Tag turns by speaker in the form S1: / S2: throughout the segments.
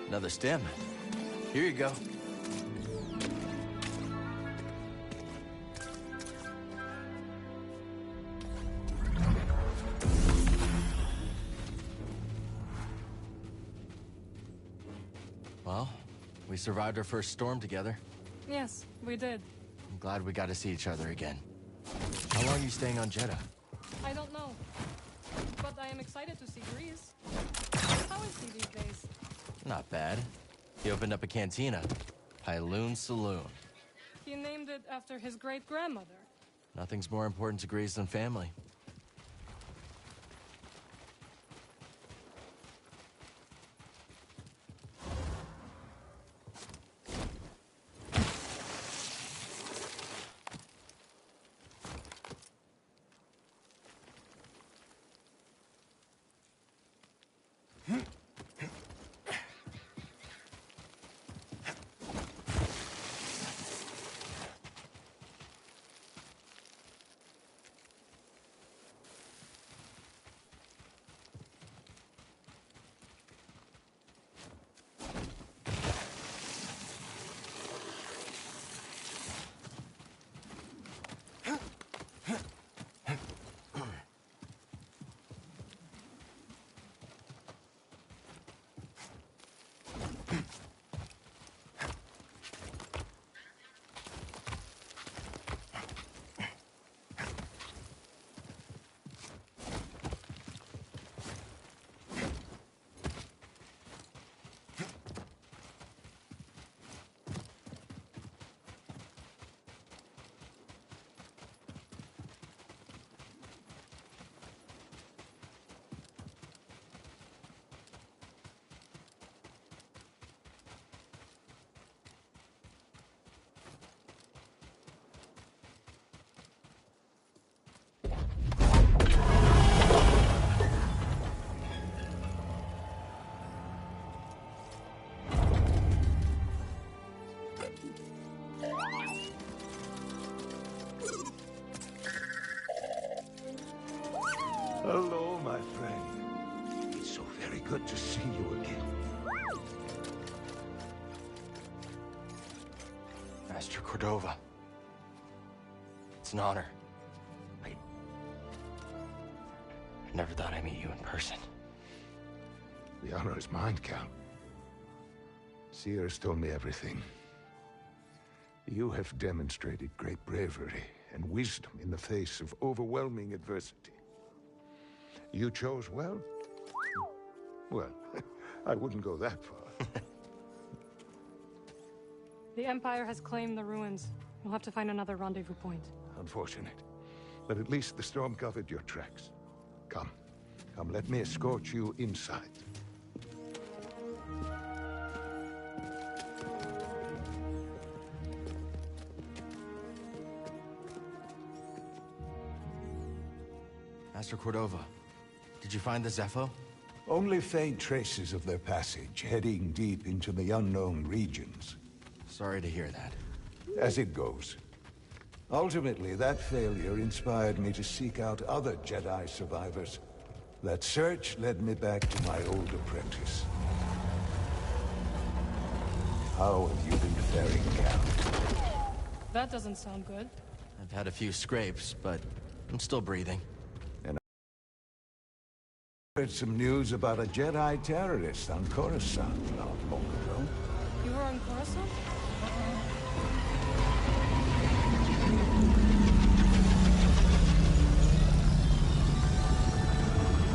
S1: Another stem. Here you go. Well, we survived our first storm together.
S2: Yes, we did.
S1: I'm glad we got to see each other again. How long are you staying on Jedi?
S2: I don't know. But I am excited to see Greece. How is he these days?
S1: Not bad. He opened up a cantina. Pyloon Saloon.
S2: He named it after his great-grandmother.
S1: Nothing's more important to Greece than family.
S3: Hello, my friend. It's so very good to see you again.
S1: Master Cordova. It's an honor. I never thought I'd meet you in person.
S3: The honor is mine, Count. Ceres told me everything. You have demonstrated great bravery and wisdom in the face of overwhelming adversity. You chose well? Well, I wouldn't go that far.
S2: The Empire has claimed the ruins. We'll have to find another rendezvous point.
S3: Unfortunate. But at least the storm covered your tracks. Come. Come, let me escort you inside.
S1: Master Cordova, did you find the Zepho?
S3: Only faint traces of their passage, heading deep into the unknown regions.
S1: Sorry to hear that.
S3: As it goes. Ultimately, that failure inspired me to seek out other Jedi survivors. That search led me back to my old apprentice. How have you been faring, Count?
S2: That doesn't sound good.
S1: I've had a few scrapes, but I'm still breathing.
S3: Heard some news about a Jedi terrorist on Coruscant not long ago.
S2: You were on Coruscant?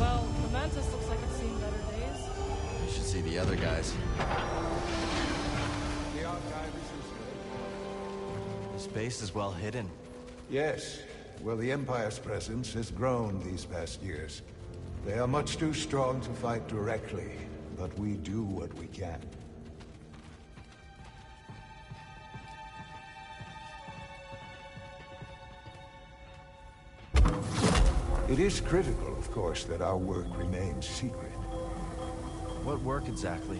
S2: Well, the Mantis looks like it's seen better days.
S1: You should see the other guys.
S3: The archive is this way.
S1: This base is well hidden.
S3: Yes. Well, the Empire's presence has grown these past years. They are much too strong to fight directly, but we do what we can. It is critical, of course, that our work remains secret.
S1: What work exactly?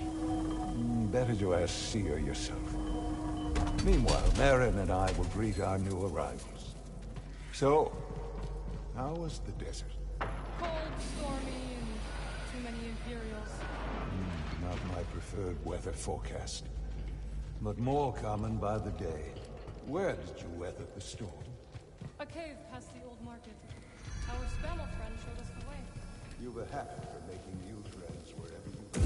S3: Better to ask Seer yourself. Meanwhile, Marin and I will greet our new arrivals. So, how was the desert?
S2: Cold, stormy, and too many Imperials.
S3: not my preferred weather forecast, but more common by the day. Where did you weather the storm?
S2: A cave past the old market. Our spammer friend showed us the way.
S3: You were happy for making new friends wherever you go.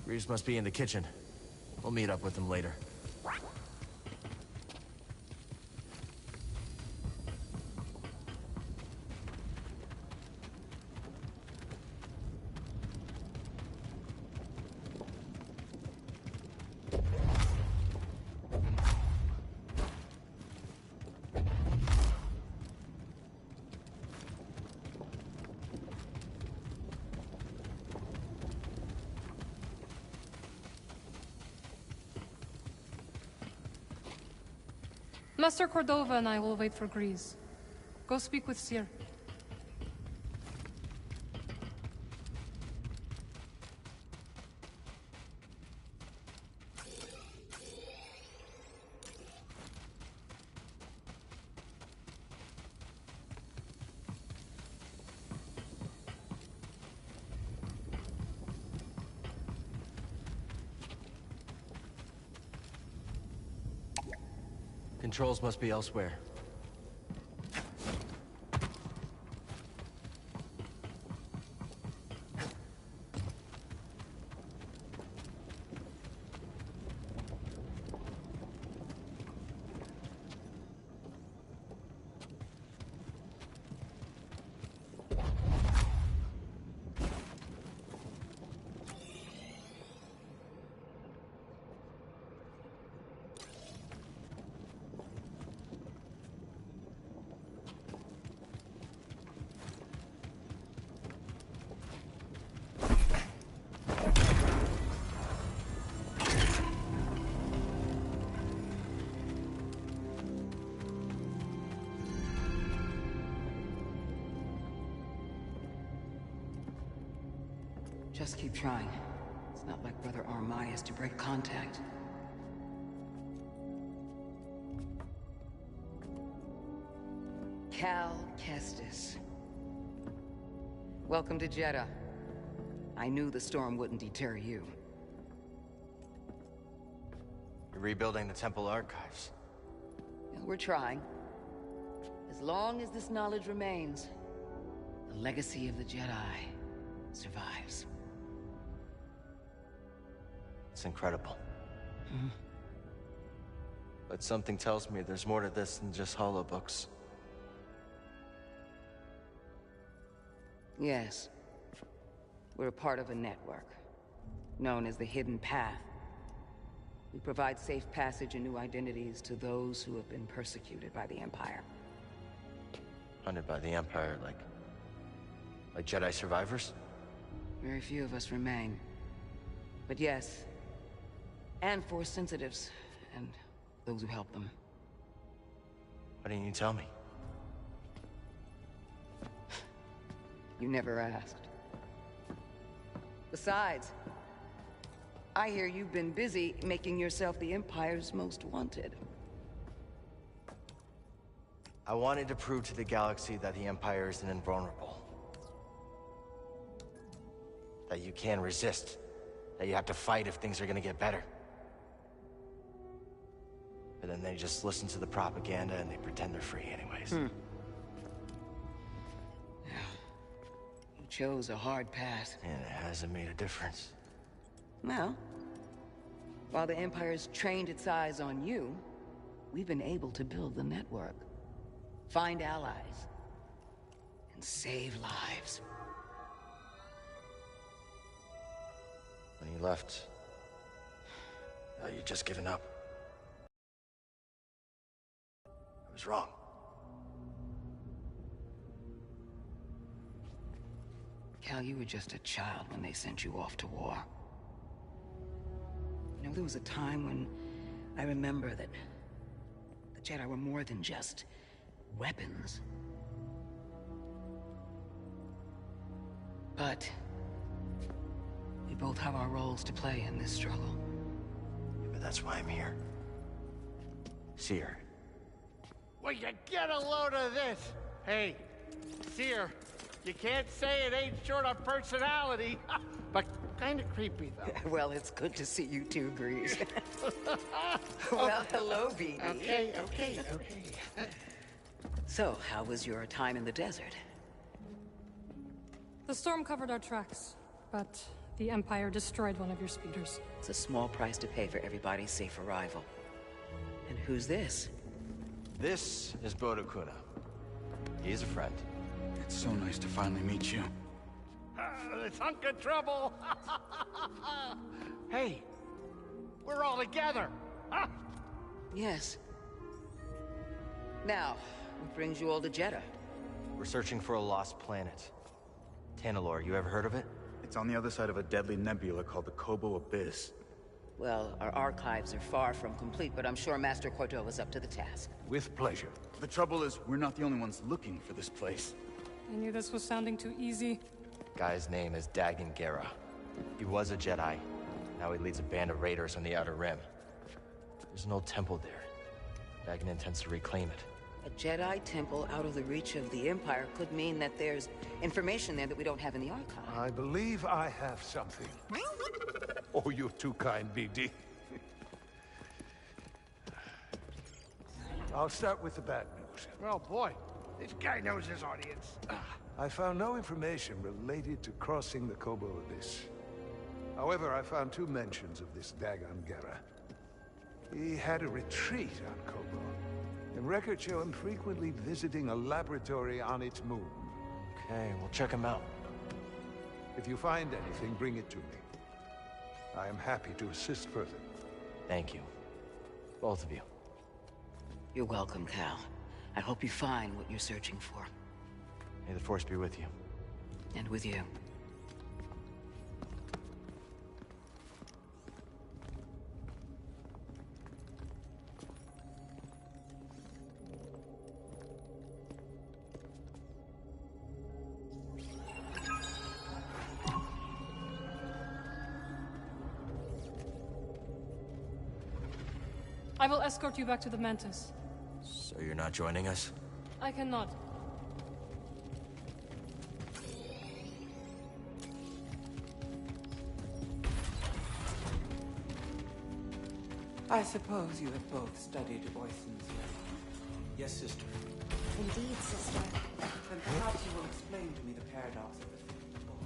S1: Reeves must be in the kitchen. We'll meet up with him later.
S2: Master Cordova and I will wait for Grease. Go speak with Seer.
S1: Controls must be elsewhere.
S4: Just keep trying. It's not like Brother Armai is to break contact. Cal Kestis. Welcome to Jedi. I knew the storm wouldn't deter you.
S1: You're rebuilding the temple archives.
S4: And we're trying. As long as this knowledge remains, the legacy of the Jedi survives.
S1: It's incredible. But something tells me there's more to this than just holobooks.
S4: Yes. We're a part of a network, known as the Hidden Path. We provide safe passage and new identities to those who have been persecuted by the Empire.
S1: Hunted by the Empire, like Jedi survivors?
S4: Very few of us remain. But yes, and Force sensitives, and those who help them.
S1: Why didn't you tell me?
S4: You never asked. Besides, I hear you've been busy making yourself the Empire's most wanted.
S1: I wanted to prove to the galaxy that the Empire isn't invulnerable. That you can resist. That you have to fight if things are gonna get better. But then they just listen to the propaganda and they pretend they're free anyways.
S4: You chose a hard path.
S1: And it hasn't made a difference.
S4: Well, while the Empire's trained its eyes on you, we've been able to build the network. Find allies. And save lives.
S1: When you left, you'd just given up. I was wrong.
S4: Cal, you were just a child when they sent you off to war. You know, there was a time when I remember that the Jedi were more than just weapons. But we both have our roles to play in this struggle.
S1: Yeah, but that's why I'm here. Seer.
S5: Well, you get a load of this. Hey, Seer, you can't say it ain't short of personality, but kind of creepy, though.
S4: Well, it's good to see you too, Grease. Well, hello, BD.
S5: Okay.
S4: So, how was your time in the desert?
S2: The storm covered our tracks, but the Empire destroyed one of your speeders.
S4: It's a small price to pay for everybody's safe arrival. And who's this?
S1: This is Bodokuna. He's a friend.
S6: It's so nice to finally meet you.
S5: This hunk of trouble. Hey, we're all together. Huh?
S4: Yes. Now, what brings you all to Jeddah?
S1: We're searching for a lost planet. Tanalorr, you ever heard of it?
S6: It's on the other side of a deadly nebula called the Kobo Abyss.
S4: Well, our archives are far from complete, but I'm sure Master Cordova's up to the task.
S3: With pleasure.
S6: The trouble is, we're not the only ones looking for this place.
S2: I knew this was sounding too easy.
S1: Guy's name is Dagan Gera. He was a Jedi. Now he leads a band of raiders on the Outer Rim. There's an old temple there. Dagan intends to reclaim it.
S4: A Jedi temple out of the reach of the Empire could mean that there's information there that we don't have in the archive.
S3: I believe I have something. Oh, you're too kind, BD. I'll start with the bad news.
S5: Oh, boy. This guy knows his audience.
S3: I found no information related to crossing the Kobo Abyss. However, I found 2 mentions of this Dagan Gera. He had a retreat on Kobo, and records show him frequently visiting a laboratory on its moon.
S1: Okay, we'll check him out.
S3: If you find anything, bring it to me. I am happy to assist further.
S1: Thank you. Both of you.
S4: You're welcome, Cal. I hope you find what you're searching for.
S1: May the Force be with you.
S4: And with you.
S2: I will escort you back to the Mantis.
S1: So you're not joining us?
S2: I cannot.
S7: I suppose you have both studied Oyson's law.
S6: Yes, sister.
S8: Indeed, sister.
S7: Then perhaps you will explain to me the paradox of the fifth book.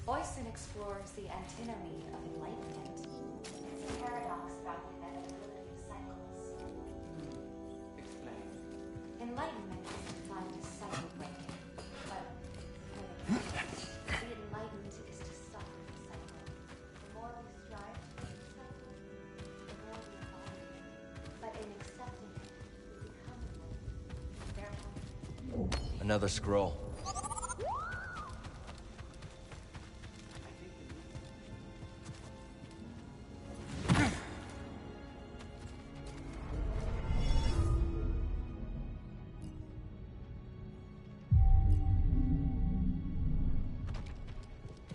S8: Oyson explores the antinomy of enlightenment. It's a paradox about the inevitability of cycles.
S7: Explain.
S8: Enlightenment is defined as cycle breaking, but to be enlightened is to stop the cycle. The more we strive to break the cycle, the more we find it. But in accepting it, we become enlightened. Therefore,
S1: Another scroll.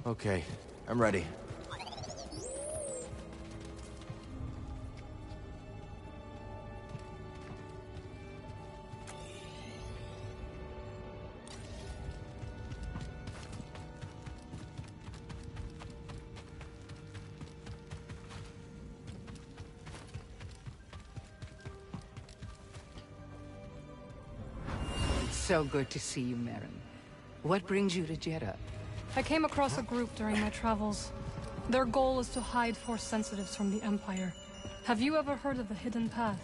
S1: Okay, I'm ready.
S4: It's so good to see you, Merrin. What brings you to Jeddah?
S2: I came across a group during my travels. Their goal is to hide Force sensitives from the Empire. Have you ever heard of the Hidden Path?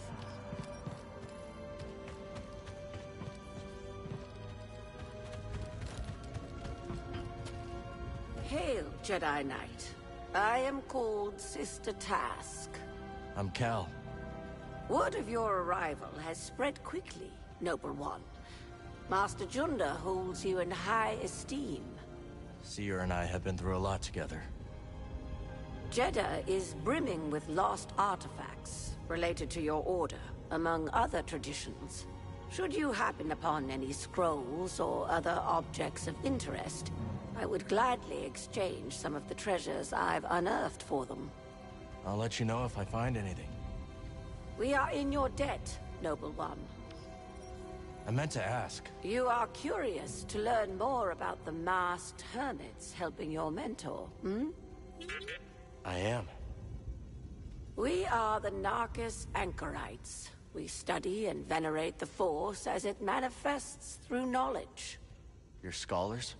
S9: Hail, Jedi Knight. I am called Sister Task.
S1: I'm Cal.
S9: Word of your arrival has spread quickly, Noble One. Master Junda holds you in high esteem.
S1: Seer and I have been through a lot together.
S9: Jeddah is brimming with lost artifacts related to your order, among other traditions. Should you happen upon any scrolls or other objects of interest, I would gladly exchange some of the treasures I've unearthed for them.
S1: I'll let you know if I find anything.
S9: We are in your debt, Noble One.
S1: I meant to ask.
S9: You are curious to learn more about the masked hermits helping your mentor, hmm?
S1: I am.
S9: We are the Narcus Anchorites. We study and venerate the Force as it manifests through knowledge.
S1: You're scholars?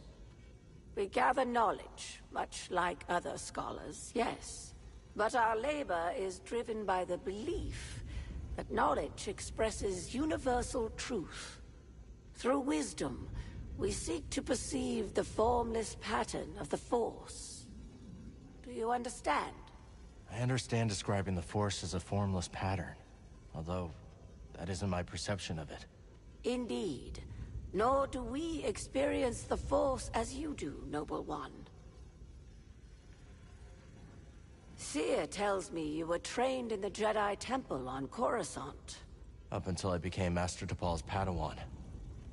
S9: We gather knowledge, much like other scholars, yes. But our labor is driven by the belief that knowledge expresses universal truth. Through wisdom, we seek to perceive the formless pattern of the Force. Do you understand?
S1: I understand describing the Force as a formless pattern, although that isn't my perception of it.
S9: Indeed. Nor do we experience the Force as you do, Noble One. Ceres tells me you were trained in the Jedi Temple on Coruscant.
S1: Up until I became Master Tapal's Padawan.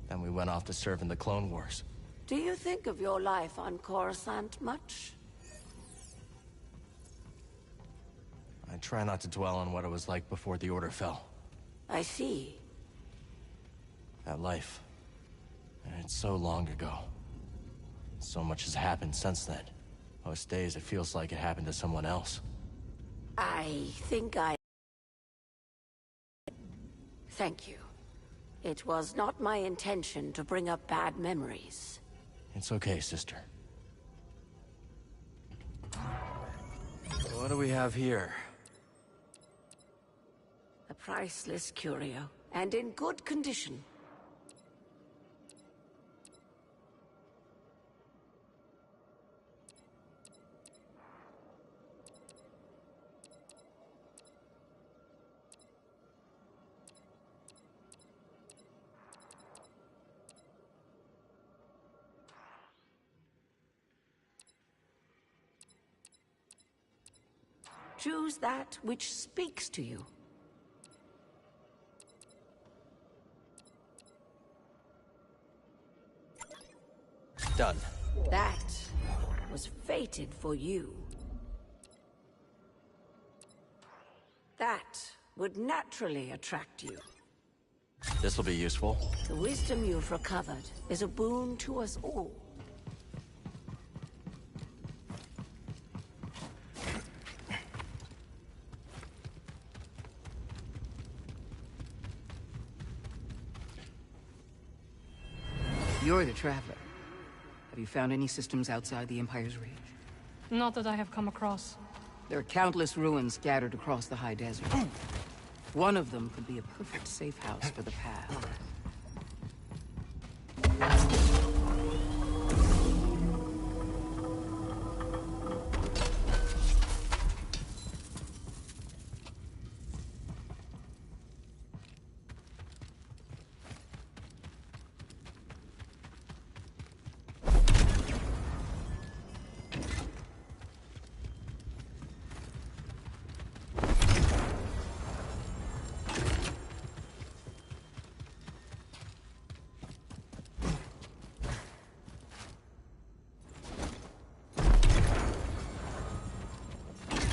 S1: Then we went off to serve in the Clone Wars.
S9: Do you think of your life on Coruscant much?
S1: I try not to dwell on what it was like before the Order fell.
S9: I see.
S1: That life. It's so long ago. So much has happened since then. Most days it feels like it happened to someone else.
S9: I think Thank you. It was not my intention to bring up bad memories.
S1: It's okay, sister. What do we have here?
S9: A priceless curio, and in good condition. Choose that which speaks to you.
S1: Done.
S9: That was fated for you. That would naturally attract you.
S1: This'll be useful.
S9: The wisdom you've recovered is a boon to us all.
S4: You're the Traveler. Have you found any systems outside the Empire's reach?
S2: Not that I have come across.
S4: There are countless ruins scattered across the high desert. One of them could be a perfect safe house for the path.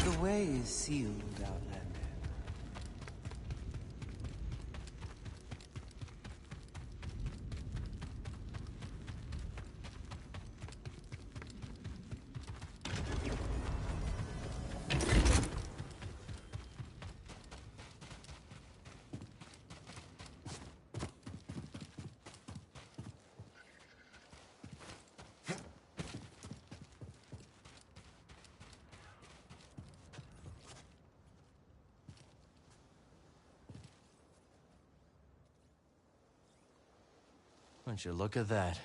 S7: The way is sealed, Outlander.
S1: Won't you look at that?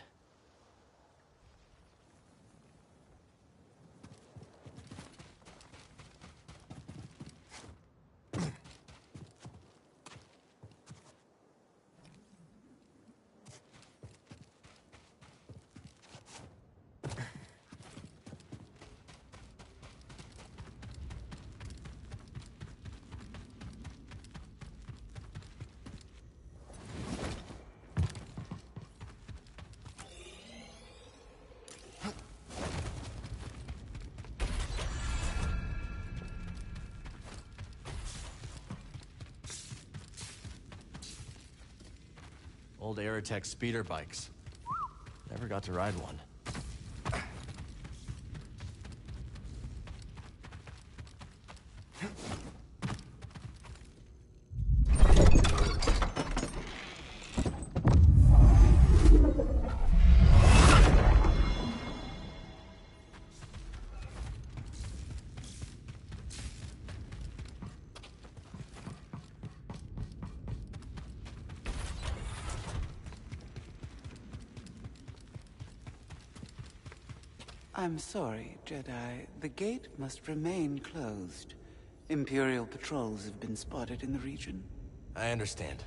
S1: Old Aerotech speeder bikes. Never got to ride one.
S7: I'm sorry, Jedi. The gate must remain closed. Imperial patrols have been spotted in the region.
S1: I understand.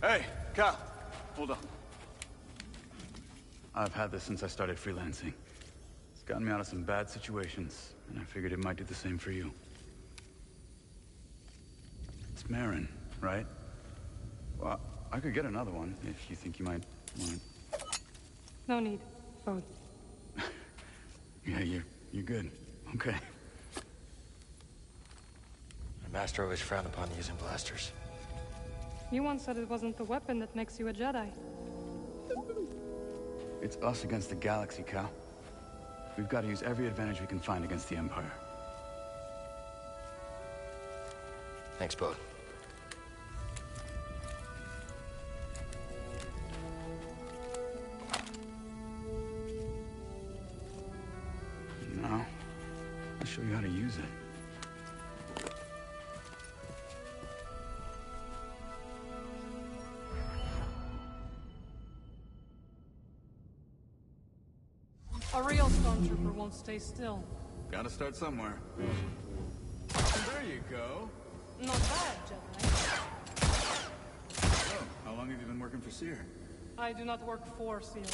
S6: Hey, Cal, hold on. I've had this since I started freelancing. It's gotten me out of some bad situations, and I figured it might do the same for you. It's Marin, right? Well, I could get another one if you think you might want it.
S2: No need. Phone.
S6: Yeah, you're good. Okay.
S1: My master always frowned upon using blasters.
S2: You once said it wasn't the weapon that makes you a Jedi.
S6: It's us against the galaxy, Cal. We've got to use every advantage we can find against the Empire.
S1: Thanks, Bode.
S6: Now, I'll show you how to use it.
S2: A real stormtrooper won't stay still.
S6: Gotta start somewhere. There you go.
S2: Not bad, Jedi.
S6: Oh, how long have you been working for Ceres?
S2: I do not work for Ceres.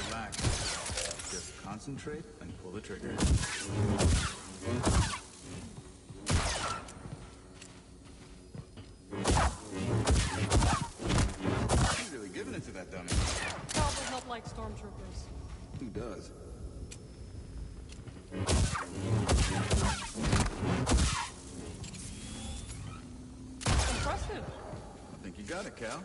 S6: Relax. Just concentrate and pull the trigger. You're really giving it to that dummy.
S2: Cal does not like stormtroopers.
S6: Who does?
S2: Impressive.
S6: I think you got it, Cal.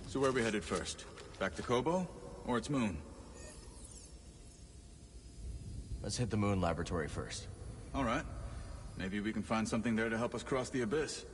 S6: So where are we headed first? Back to Kobo? Or its moon?
S1: Let's hit the moon laboratory first.
S6: All right. Maybe we can find something there to help us cross the abyss.